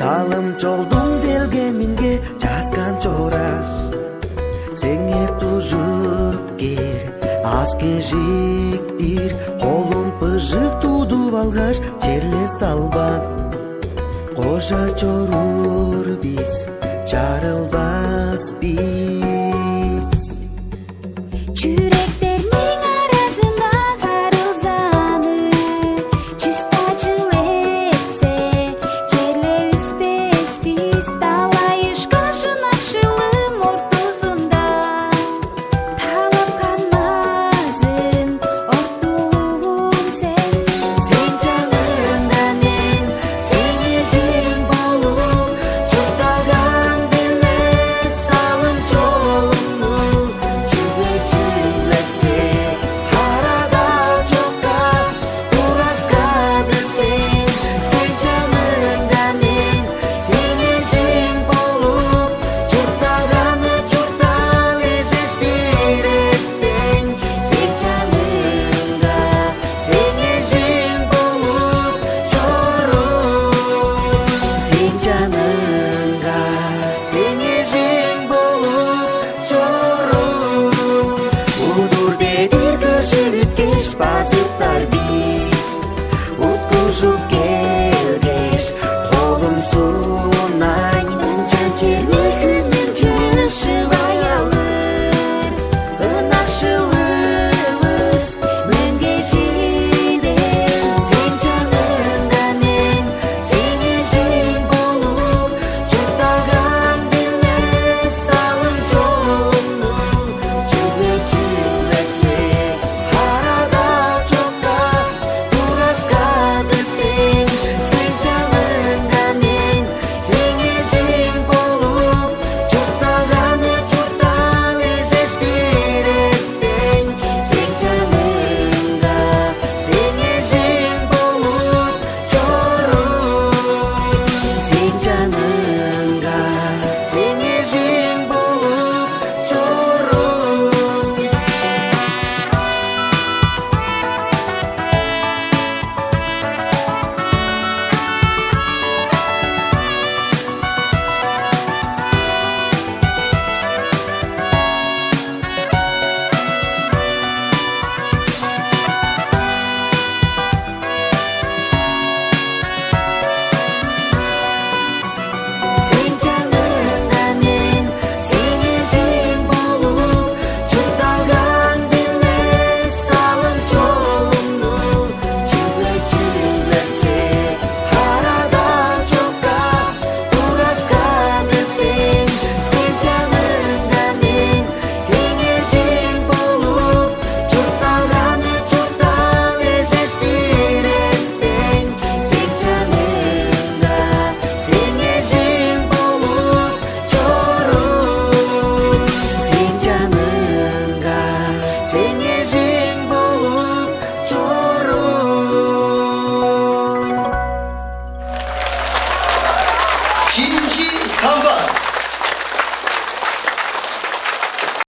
салым жолдун белгеминге жазган чораш сеңе тужуп кер аз кежик бир колум пыжык туудуп алгаш жерле салба кожа чорур биз жарылбас биз Жүректернин арасында карылзаны чүста этсе жерле үзбес биз талайышкашын акшылым ортосунда талап канмасын ортулугум сен жанымда мен сеңе жин болуп чуртаган деле салым жолумду чүглөсө арада жокка тураска бетпен сен жанымда мен сеңе жин болуп чуртаганы чуртап эжештиреттен сен жанымда сеңе жин болуп чоруп сен жанымда сеңе жин болуп чоруп удур дедир көшүрүп кеш базыптар биз уткушуп келгеш колум сунайын ынчан жерге күнүм чырышып аялыр ынакшылыбыз мөңгө жиден сен жанымда мен сеңе жин болуп чуртаган деле салым жолумду чүглөсө арада жокка тураска бетпен сен жанымда мен сеңе жин болуп чуртаганы чуртап эжештиреттен сен жанымда сеңе жин болуп чоруп сен жанымда сеңе жин болуп чоруп сен жанымда мен сеңе жин болуп чуртаган деле салым жолумду чүглөсө арада жокка тураска бетпен сен жанымда мен сеңе жин болуп чуртаганы чуртап эжештиреттен сен жанымда сеңе жин болуп чоруп сен жанымда сеңе